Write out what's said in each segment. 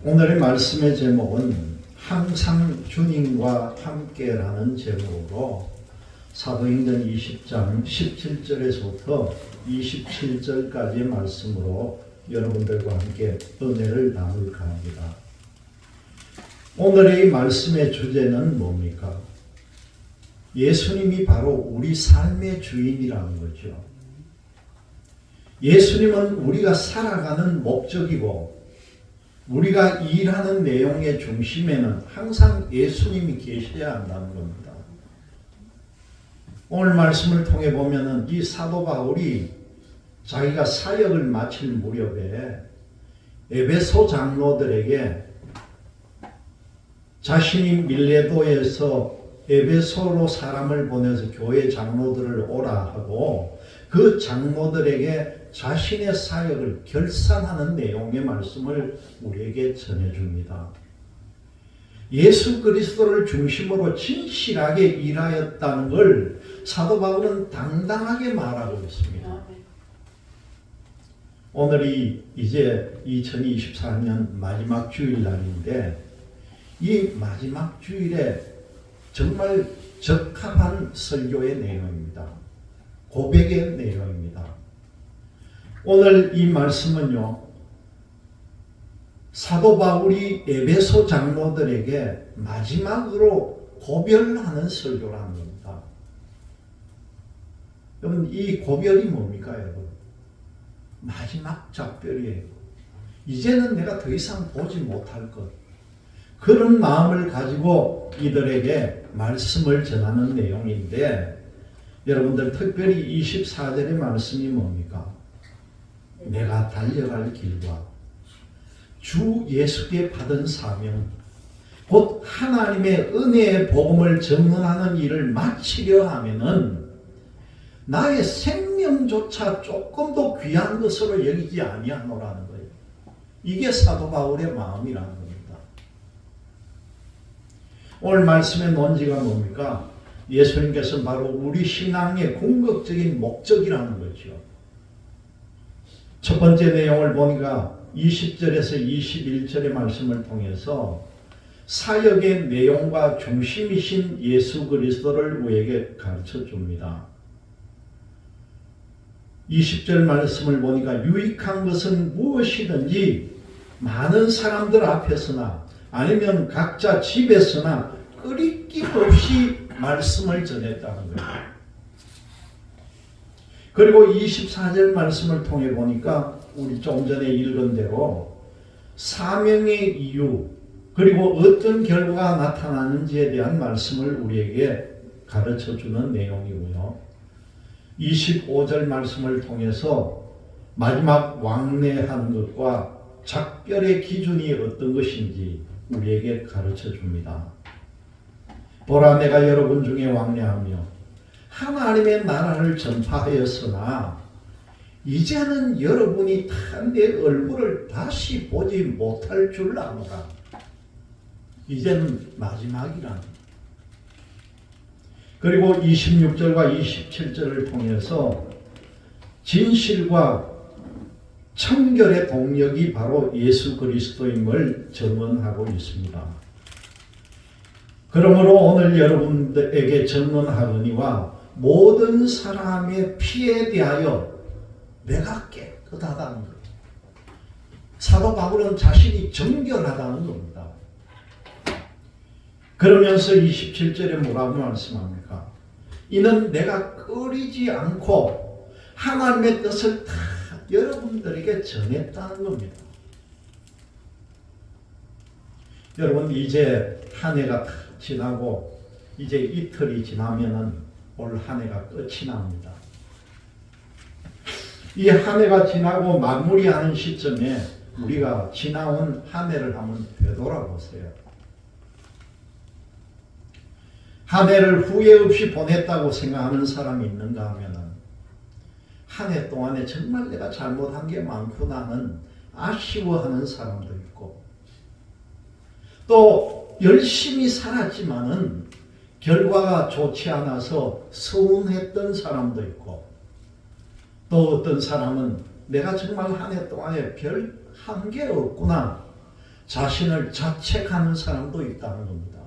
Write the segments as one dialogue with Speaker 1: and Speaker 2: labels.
Speaker 1: 오늘의 말씀의 제목은 항상 주님과 함께라는 제목으로 사도행전 20장 17절에서부터 27절까지의 말씀으로 여러분들과 함께 은혜를 나눌까 합니다. 오늘의 말씀의 주제는 뭡니까? 예수님이 바로 우리 삶의 주인이라는 거죠. 예수님은 우리가 살아가는 목적이고 우리가 일하는 내용의 중심에는 항상 예수님이 계셔야 한다는 겁니다. 오늘 말씀을 통해 보면은 이 사도 바울이 자기가 사역을 마칠 무렵에 에베소 장로들에게 자신이 밀레도에서 에베소로 사람을 보내서 교회 장로들을 오라 하고 그 장로들에게 자신의 사역을 결산하는 내용의 말씀을 우리에게 전해줍니다. 예수 그리스도를 중심으로 진실하게 일하였다는 걸 사도 바울은 당당하게 말하고 있습니다. 오늘이 이제 2024년 마지막 주일날인데 이 마지막 주일에 정말 적합한 설교의 내용입니다. 고백의 내용입니다. 오늘 이 말씀은요, 사도 바울이 에베소 장로들에게 마지막으로 고별하는 설교라는 겁니다. 여러분, 이 고별이 뭡니까, 여러분? 마지막 작별이에요. 이제는 내가 더 이상 보지 못할 것. 그런 마음을 가지고 이들에게 말씀을 전하는 내용인데, 여러분들 특별히 24절의 말씀이 뭡니까? 내가 달려갈 길과 주 예수께 받은 사명, 곧 하나님의 은혜의 복음을 증언하는 일을 마치려 하면은 나의 생명조차 조금도 귀한 것으로 여기지 아니하노라는 거예요. 이게 사도 바울의 마음이라는 겁니다. 오늘 말씀의 논지가 뭡니까? 예수님께서 바로 우리 신앙의 궁극적인 목적이라는 거죠. 첫 번째 내용을 보니까 20절에서 21절의 말씀을 통해서 사역의 내용과 중심이신 예수 그리스도를 우리에게 가르쳐 줍니다. 20절 말씀을 보니까 유익한 것은 무엇이든지 많은 사람들 앞에서나 아니면 각자 집에서나 끊임 없이 말씀을 전했다는 거예요. 그리고 24절 말씀을 통해 보니까 우리 좀 전에 읽은 대로 사명의 이유 그리고 어떤 결과가 나타나는지에 대한 말씀을 우리에게 가르쳐주는 내용이고요. 25절 말씀을 통해서 마지막 왕래하는 것과 작별의 기준이 어떤 것인지 우리에게 가르쳐줍니다. 보라, 내가 여러분 중에 왕래하며 하나님의 나라를 전파하였으나 이제는 여러분이 다 내 얼굴을 다시 보지 못할 줄 아노라. 이제는 마지막이라는. 그리고 26절과 27절을 통해서 진실과 청결의 동력이 바로 예수 그리스도임을 증언하고 있습니다. 그러므로 오늘 여러분들에게 증언하거니와 모든 사람의 피에 대하여 내가 깨끗하다는 것. 사도 바울은 자신이 정결하다는 겁니다. 그러면서 27절에 뭐라고 말씀합니까? 이는 내가 꺼리지 않고 하나님의 뜻을 다 여러분들에게 전했다는 겁니다. 여러분, 이제 한 해가 다 지나고 이제 이틀이 지나면은 올 한 해가 끝이 납니다. 이 한 해가 지나고 마무리하는 시점에 우리가 지나온 한 해를 한번 되돌아보세요. 한 해를 후회 없이 보냈다고 생각하는 사람이 있는가 하면은 한 해 동안에 정말 내가 잘못한 게 많구나는 아쉬워하는 사람도 있고 또 열심히 살았지만은 결과가 좋지 않아서 서운했던 사람도 있고 또 어떤 사람은 내가 정말 한 해 동안에 별 한 게 없구나 자신을 자책하는 사람도 있다는 겁니다.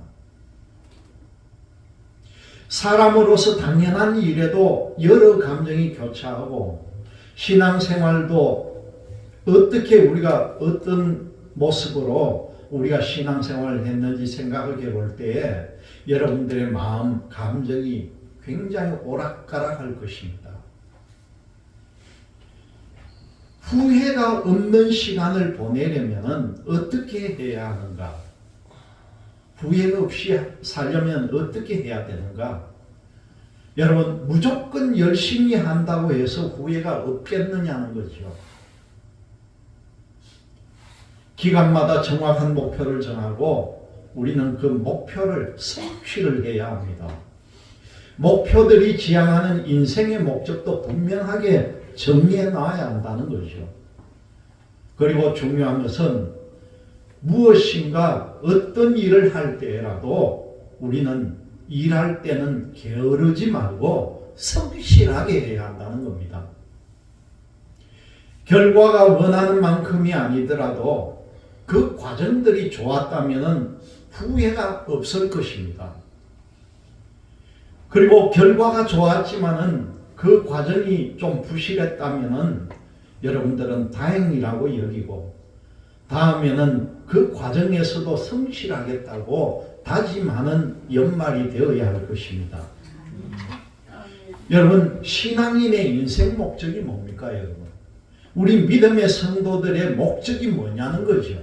Speaker 1: 사람으로서 당연한 일에도 여러 감정이 교차하고 신앙생활도 어떻게 우리가 어떤 모습으로 우리가 신앙생활을 했는지 생각해 볼 때에 여러분들의 마음, 감정이 굉장히 오락가락할 것입니다. 후회가 없는 시간을 보내려면 어떻게 해야 하는가? 후회가 없이 살려면 어떻게 해야 되는가? 여러분, 무조건 열심히 한다고 해서 후회가 없겠느냐는 거죠. 기간마다 정확한 목표를 정하고 우리는 그 목표를 성취를 해야 합니다. 목표들이 지향하는 인생의 목적도 분명하게 정리해 놔야 한다는 거죠. 그리고 중요한 것은 무엇인가 어떤 일을 할 때라도 우리는 일할 때는 게으르지 말고 성실하게 해야 한다는 겁니다. 결과가 원하는 만큼이 아니더라도 그 과정들이 좋았다면 후회가 없을 것입니다. 그리고 결과가 좋았지만은 그 과정이 좀 부실했다면은 여러분들은 다행이라고 여기고 다음에는 그 과정에서도 성실하겠다고 다짐하는 연말이 되어야 할 것입니다. 여러분, 신앙인의 인생 목적이 뭡니까, 여러분? 우리 믿음의 성도들의 목적이 뭐냐는 거죠.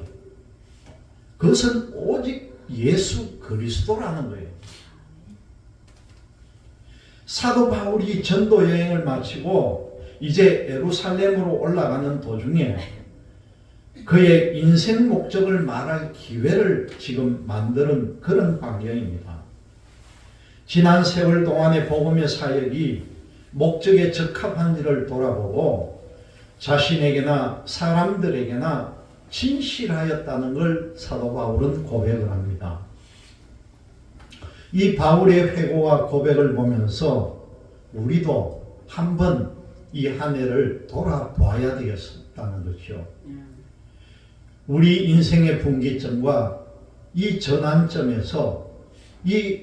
Speaker 1: 그것은 오직 예수 그리스도라는 거예요. 사도 바울이 전도 여행을 마치고 이제 예루살렘으로 올라가는 도중에 그의 인생 목적을 말할 기회를 지금 만드는 그런 환경입니다. 지난 세월 동안의 복음의 사역이 목적에 적합한지를 돌아보고 자신에게나 사람들에게나 진실하였다는 걸 사도 바울은 고백을 합니다. 이 바울의 회고와 고백을 보면서 우리도 한번 이 한 해를 돌아봐야 되겠다는 거죠. 우리 인생의 분기점과 이 전환점에서 이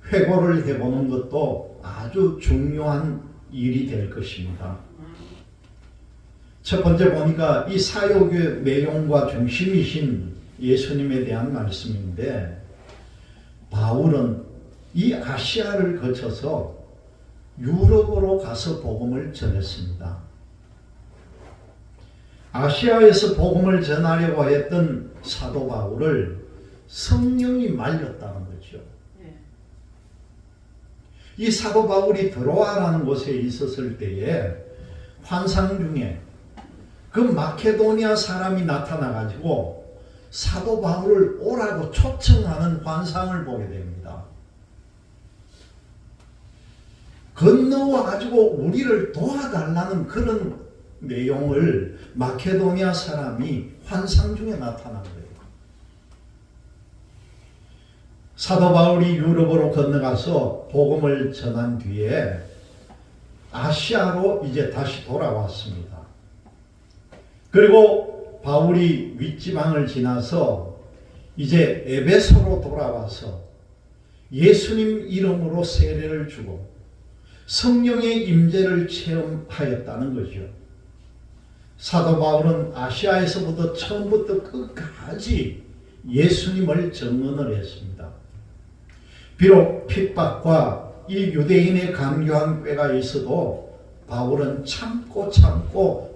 Speaker 1: 회고를 해보는 것도 아주 중요한 일이 될 것입니다. 첫 번째 보니까 이 사역의 내용과 중심이신 예수님에 대한 말씀인데 바울은 이 아시아를 거쳐서 유럽으로 가서 복음을 전했습니다. 아시아에서 복음을 전하려고 했던 사도 바울을 성령이 말렸다는 거죠. 이 사도 바울이 드로아라는 곳에 있었을 때에 환상 중에 그 마케도니아 사람이 나타나가지고 사도 바울을 오라고 초청하는 환상을 보게 됩니다. 건너와가지고 우리를 도와달라는 그런 내용을 마케도니아 사람이 환상 중에 나타난 거예요. 사도 바울이 유럽으로 건너가서 복음을 전한 뒤에 아시아로 이제 다시 돌아왔습니다. 그리고 바울이 윗지방을 지나서 이제 에베소로 돌아와서 예수님 이름으로 세례를 주고 성령의 임재를 체험하였다는 거죠. 사도 바울은 아시아에서부터 처음부터 끝까지 예수님을 증언을 했습니다. 비록 핍박과 이 유대인의 간교한 꾀가 있어도 바울은 참고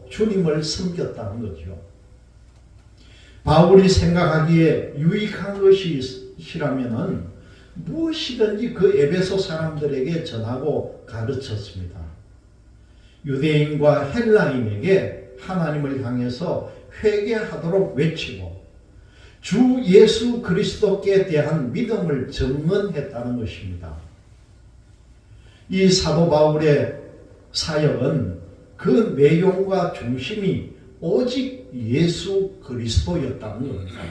Speaker 1: 주님을 섬겼다는 거죠. 바울이 생각하기에 유익한 것이라면은 무엇이든지 그 에베소 사람들에게 전하고 가르쳤습니다. 유대인과 헬라인에게 하나님을 향해서 회개하도록 외치고 주 예수 그리스도께 대한 믿음을 증언했다는 것입니다. 이 사도 바울의 사역은 그 내용과 중심이 오직 예수 그리스도였다는 겁니다.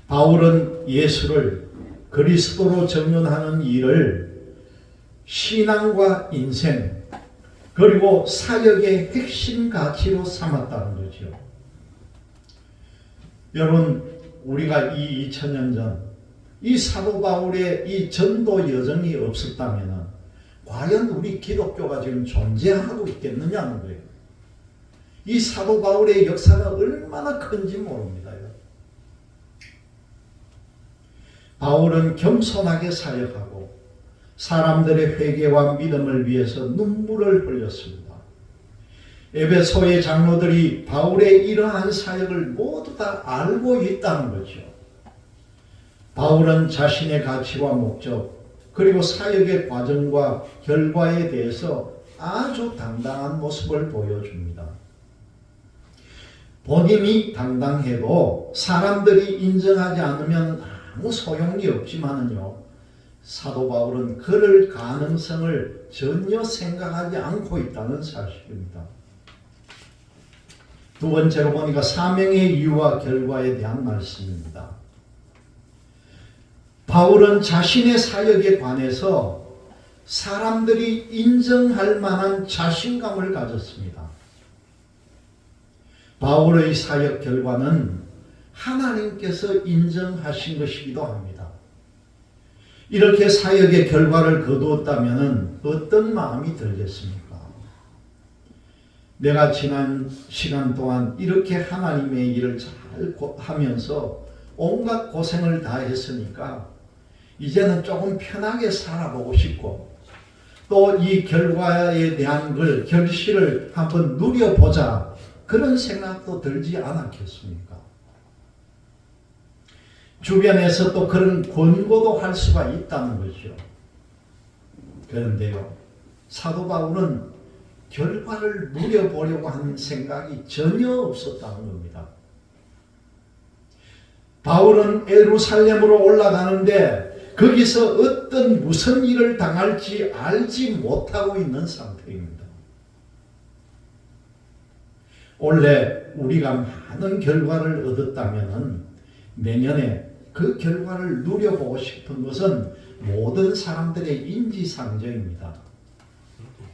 Speaker 1: 바울은 예수를 그리스도로 증언하는 일을 신앙과 인생 그리고 사역의 핵심 가치로 삼았다는 거죠. 여러분, 우리가 이 2000년 전 이 사도 바울의 이 전도 여정이 없었다면 과연 우리 기독교가 지금 존재하고 있겠느냐는 거예요. 이 사도 바울의 역사가 얼마나 큰지 모릅니다. 바울은 겸손하게 사역하고 사람들의 회개와 믿음을 위해서 눈물을 흘렸습니다. 에베소의 장로들이 바울의 이러한 사역을 모두 다 알고 있다는 거죠. 바울은 자신의 가치와 목적 그리고 사역의 과정과 결과에 대해서 아주 당당한 모습을 보여줍니다. 본인이 당당해도 사람들이 인정하지 않으면 아무 소용이 없지만은요, 사도 바울은 그럴 가능성을 전혀 생각하지 않고 있다는 사실입니다. 두 번째로 보니까 사명의 이유와 결과에 대한 말씀입니다. 바울은 자신의 사역에 관해서 사람들이 인정할 만한 자신감을 가졌습니다. 바울의 사역 결과는 하나님께서 인정하신 것이기도 합니다. 이렇게 사역의 결과를 거두었다면 어떤 마음이 들겠습니까? 내가 지난 시간 동안 이렇게 하나님의 일을 잘 하면서 온갖 고생을 다 했으니까 이제는 조금 편하게 살아보고 싶고 또 이 결과에 대한 결실을 한번 누려보자, 그런 생각도 들지 않았겠습니까? 주변에서 또 그런 권고도 할 수가 있다는 거죠. 그런데요, 사도 바울은 결과를 누려보려고 하는 생각이 전혀 없었다는 겁니다. 바울은 예루살렘으로 올라가는데 거기서 무슨 일을 당할지 알지 못하고 있는 상태입니다. 원래 우리가 많은 결과를 얻었다면 내년에 그 결과를 누려보고 싶은 것은 모든 사람들의 인지상정입니다.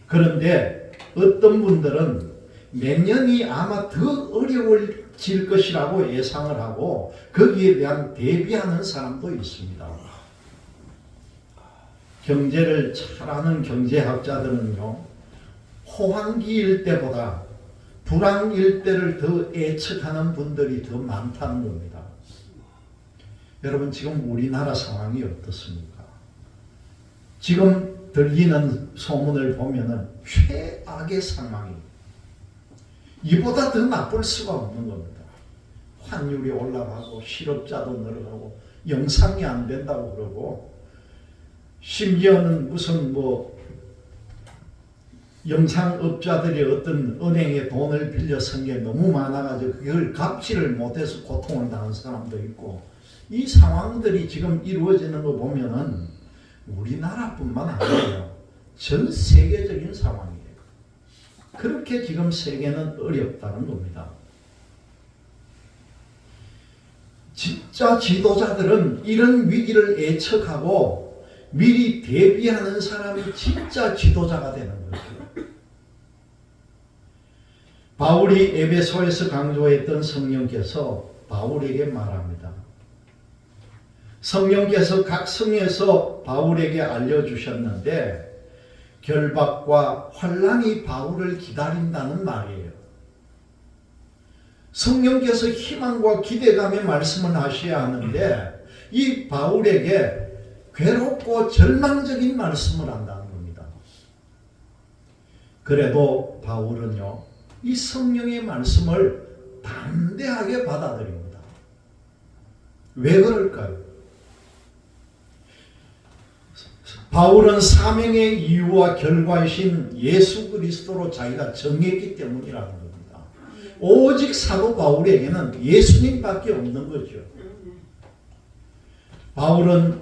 Speaker 1: 그런데 어떤 분들은 내년이 아마 더 어려워질 것이라고 예상을 하고 거기에 대한 대비하는 사람도 있습니다. 경제를 잘 아는 경제학자들은요, 호황기일 때보다 불황일 때를 더 예측하는 분들이 더 많다는 겁니다. 여러분, 지금 우리나라 상황이 어떻습니까? 지금 들리는 소문을 보면은 최악의 상황입니다. 이보다 더 나쁠 수가 없는 겁니다. 환율이 올라가고 실업자도 늘어나고 영상이 안 된다고 그러고, 심지어는 무슨 영상업자들이 어떤 은행에 돈을 빌려 쓴 게 너무 많아가지고 그걸 갚지를 못해서 고통을 당한 사람도 있고, 이 상황들이 지금 이루어지는 거 보면은 우리나라뿐만 아니에요. 전 세계적인 상황이에요. 그렇게 지금 세계는 어렵다는 겁니다. 진짜 지도자들은 이런 위기를 예측하고 미리 대비하는 사람이 진짜 지도자가 되는 거죠. 바울이 에베소에서 강조했던 성령께서 바울에게 말합니다. 성령께서 각 성에서 바울에게 알려주셨는데 결박과 환난이 바울을 기다린다는 말이에요. 성령께서 희망과 기대감의 말씀을 하셔야 하는데 이 바울에게 괴롭고 절망적인 말씀을 한다는 겁니다. 그래도 바울은요, 이 성령의 말씀을 담대하게 받아들입니다. 왜 그럴까요? 바울은 사명의 이유와 결과이신 예수 그리스도로 자기가 정했기 때문이라는 겁니다. 오직 사도 바울에게는 예수님밖에 없는 거죠. 바울은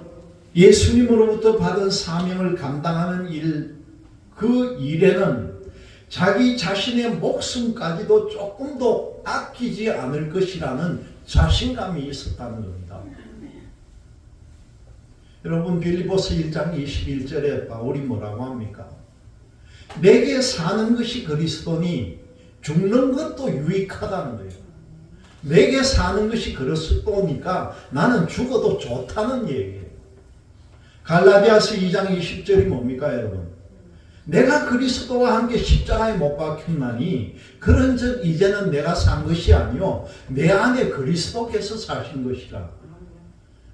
Speaker 1: 예수님으로부터 받은 사명을 감당하는 일, 그 일에는 자기 자신의 목숨까지도 조금도 아끼지 않을 것이라는 자신감이 있었다는 겁니다. 여러분, 빌립보서 1장 21절에 바울이 뭐라고 합니까? 내게 사는 것이 그리스도니 죽는 것도 유익하다는 거예요. 내게 사는 것이 그리스도니까 나는 죽어도 좋다는 얘기예요. 갈라디아서 2장 20절이 뭡니까 여러분? 내가 그리스도와 함께 십자가에 못 박혔나니 그런즉 이제는 내가 산 것이 아니요 내 안에 그리스도께서 사신 것이라.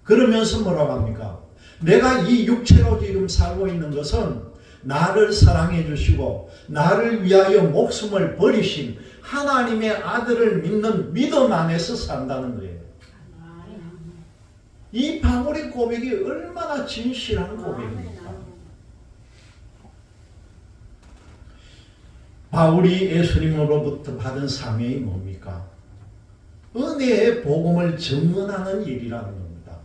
Speaker 1: 그러면서 뭐라고 합니까? 내가 이 육체로 지금 살고 있는 것은 나를 사랑해 주시고 나를 위하여 목숨을 버리신 하나님의 아들을 믿는 믿음 안에서 산다는 거예요. 이 바울의 고백이 얼마나 진실한 고백입니까? 바울이 예수님으로부터 받은 사명이 뭡니까? 은혜의 복음을 증언하는 일이라는 겁니다.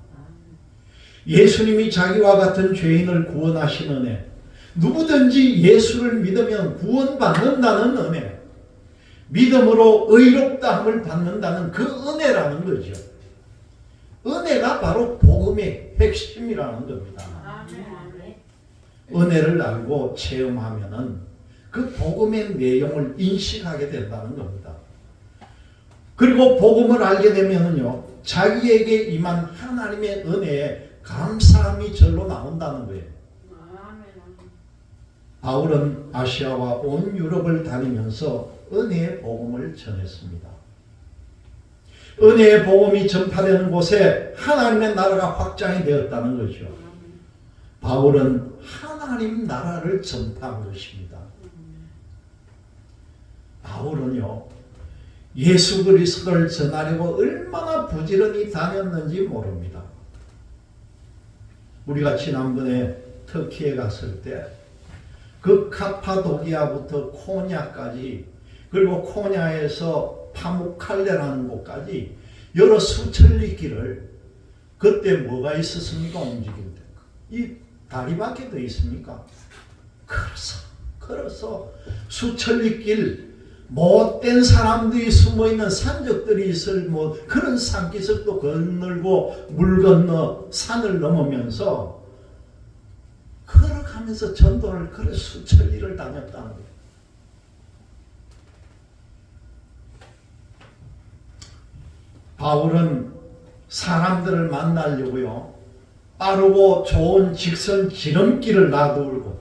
Speaker 1: 예수님이 자기와 같은 죄인을 구원하신 은혜, 누구든지 예수를 믿으면 구원받는다는 은혜, 믿음으로 의롭다함을 받는다는 그 은혜라는 거죠. 은혜가 바로 복음의 핵심이라는 겁니다. 은혜를 알고 체험하면은 그 복음의 내용을 인식하게 된다는 겁니다. 그리고 복음을 알게 되면은요, 자기에게 임한 하나님의 은혜에 감사함이 절로 나온다는 거예요. 바울은 아시아와 온 유럽을 다니면서 은혜의 복음을 전했습니다. 은혜의 복음이 전파되는 곳에 하나님의 나라가 확장이 되었다는 거죠. 바울은 하나님 나라를 전파한 것입니다. 바울은요, 예수 그리스도를 전하려고 얼마나 부지런히 다녔는지 모릅니다. 우리가 지난번에 터키에 갔을 때 그 카파도기아부터 코냐까지, 그리고 코냐에서 파무칼레라는 곳까지 여러 수천리 길을, 그때 뭐가 있었습니까? 움직일 때 이 다리밖에 더 있습니까? 걸어서 수천리 길, 못된 사람들이 숨어있는 산적들이 있을 그런 산기슭도 건널고 물 건너 산을 넘으면서 걸어가면서 전도를 그래 수천리를 다녔다는 거예요. 바울은 사람들을 만나려고요, 빠르고 좋은 직선 지름길을 놔두고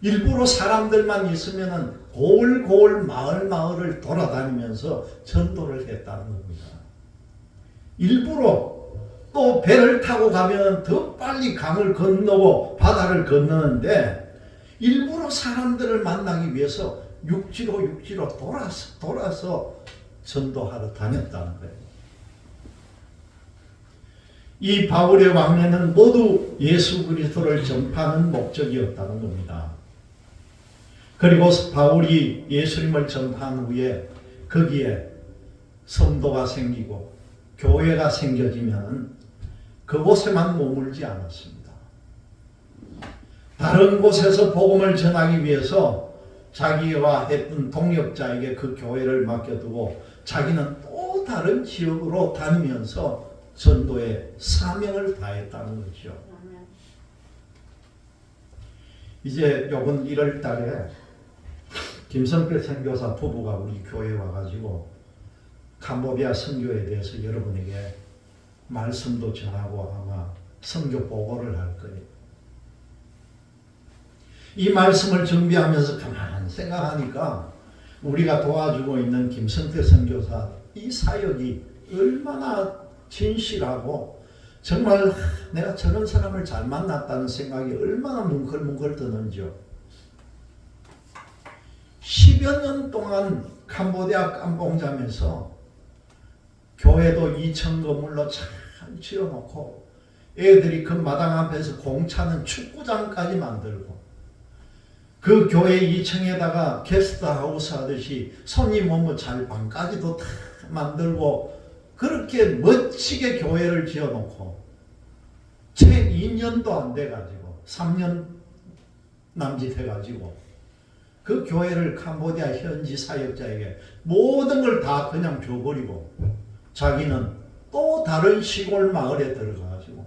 Speaker 1: 일부러 사람들만 있으면은 골골 마을을 돌아다니면서 전도를 했다는 겁니다. 일부러 또 배를 타고 가면 더 빨리 강을 건너고 바다를 건너는데 일부러 사람들을 만나기 위해서 육지로 돌아서 전도하러 다녔다는 거예요. 이 바울의 왕래는 모두 예수 그리스도를 전파하는 목적이었다는 겁니다. 그리고 바울이 예수님을 전파한 후에 거기에 성도가 생기고 교회가 생겨지면 그곳에만 머물지 않았습니다. 다른 곳에서 복음을 전하기 위해서 자기와 했던 동역자에게 그 교회를 맡겨두고 자기는 또 다른 지역으로 다니면서 전도의 사명을 다했다는 거죠. 이제 요번 1월 달에 김성필 선교사 부부가 우리 교회에 와가지고 캄보디아 선교에 대해서 여러분에게 말씀도 전하고 아마 선교 보고를 할 거예요. 이 말씀을 준비하면서 가만히 생각하니까 우리가 도와주고 있는 김성태 선교사 이 사역이 얼마나 진실하고 정말 내가 저런 사람을 잘 만났다는 생각이 얼마나 뭉클뭉클 드는지요. 10여 년 동안 캄보디아 깜봉잠에서 교회도 2층 건물로 잘 지어놓고 애들이 그 마당 앞에서 공차는 축구장까지 만들고 그 교회 2층에다가 게스트하우스 하듯이 손님 오면 잘 방까지도 다 만들고 그렇게 멋지게 교회를 지어놓고 채 2년도 안 돼가지고 3년 남짓 해가지고 그 교회를 캄보디아 현지 사역자에게 모든 걸 다 그냥 줘버리고 자기는 또 다른 시골 마을에 들어가가지고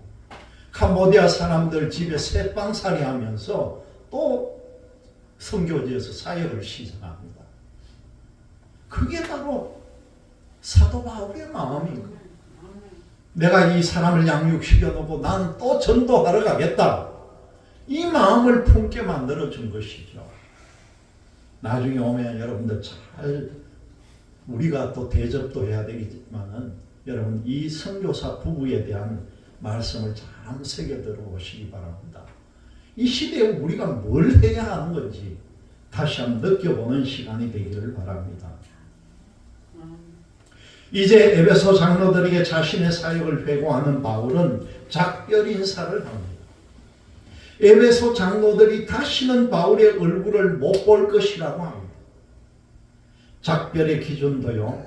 Speaker 1: 캄보디아 사람들 집에 새빵살이 하면서 또 선교지에서 사역을 시작합니다. 그게 바로 사도 바울의 마음인 거예요. 내가 이 사람을 양육시켜 놓고 나는 또 전도하러 가겠다. 이 마음을 품게 만들어 준 것이죠. 나중에 오면 여러분들 잘 우리가 또 대접도 해야 되겠지만은 여러분 이 선교사 부부에 대한 말씀을 잘 새겨 들어보시기 바랍니다. 이 시대에 우리가 뭘 해야 하는 건지 다시 한번 느껴보는 시간이 되기를 바랍니다. 이제 에베소 장로들에게 자신의 사역을 회고하는 바울은 작별 인사를 합니다. 에베소 장로들이 다시는 바울의 얼굴을 못 볼 것이라고 합니다. 작별의 기준도요,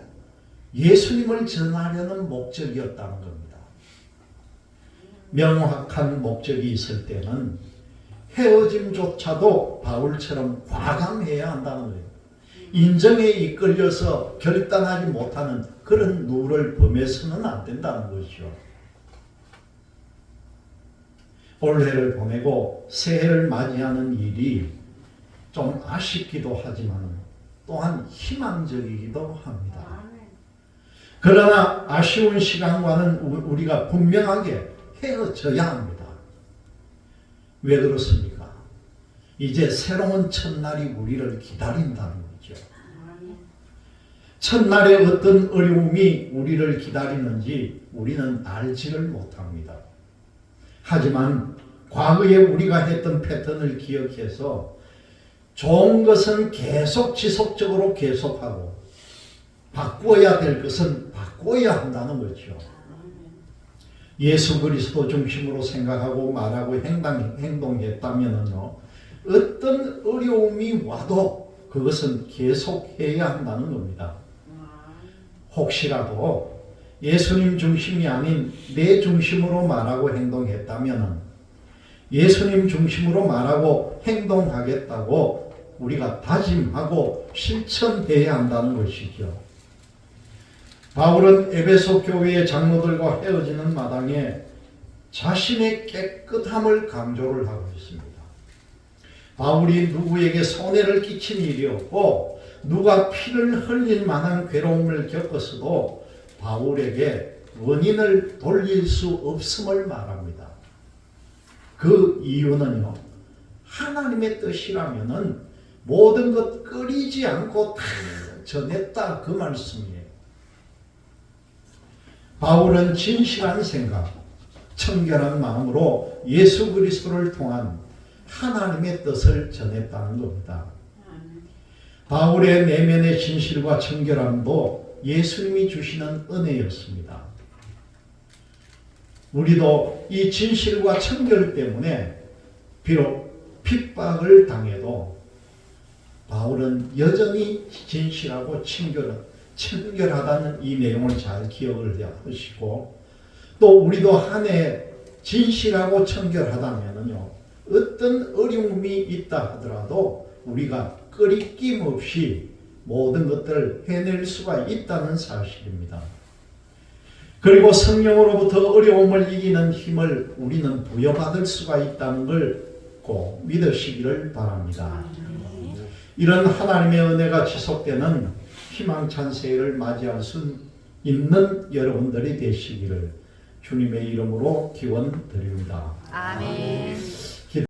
Speaker 1: 예수님을 전하려는 목적이었다는 겁니다. 명확한 목적이 있을 때는 헤어짐조차도 바울처럼 과감해야 한다는 거예요. 인정에 이끌려서 결단하지 못하는 그런 룰을 범해서는 안 된다는 것이죠. 올해를 보내고 새해를 맞이하는 일이 좀 아쉽기도 하지만 또한 희망적이기도 합니다. 그러나 아쉬운 시간과는 우리가 분명하게 헤어져야 합니다. 왜 그렇습니까? 이제 새로운 첫날이 우리를 기다린다는 거죠. 첫날에 어떤 어려움이 우리를 기다리는지 우리는 알지를 못합니다. 하지만 과거에 우리가 했던 패턴을 기억해서 좋은 것은 계속 지속적으로 계속하고 바꾸어야 될 것은 바꾸어야 한다는 거죠. 예수 그리스도 중심으로 생각하고 말하고 행동했다면요, 어떤 어려움이 와도 그것은 계속해야 한다는 겁니다. 혹시라도 예수님 중심이 아닌 내 중심으로 말하고 행동했다면 예수님 중심으로 말하고 행동하겠다고 우리가 다짐하고 실천해야 한다는 것이죠. 바울은 에베소 교회의 장로들과 헤어지는 마당에 자신의 깨끗함을 강조를 하고 있습니다. 바울이 누구에게 손해를 끼친 일이 없고 누가 피를 흘릴 만한 괴로움을 겪었어도 바울에게 원인을 돌릴 수 없음을 말합니다. 그 이유는요, 하나님의 뜻이라면은 모든 것 꺼리지 않고 다 전했다 그 말씀이에요. 바울은 진실한 생각, 청결한 마음으로 예수 그리스도를 통한 하나님의 뜻을 전했다는 겁니다. 바울의 내면의 진실과 청결함도 예수님이 주시는 은혜였습니다. 우리도 이 진실과 청결 때문에 비록 핍박을 당해도 바울은 여전히 진실하고 청결하다는 이 내용을 잘 기억을 하시고, 또 우리도 한 해 진실하고 청결하다면요, 어떤 어려움이 있다 하더라도 우리가 꺼리낌 없이 모든 것들을 해낼 수가 있다는 사실입니다. 그리고 성령으로부터 어려움을 이기는 힘을 우리는 부여받을 수가 있다는 걸 꼭 믿으시기를 바랍니다. 이런 하나님의 은혜가 지속되는 희망찬 새해를 맞이할 수 있는 여러분들이 되시기를 주님의 이름으로 기원 드립니다.
Speaker 2: 아멘.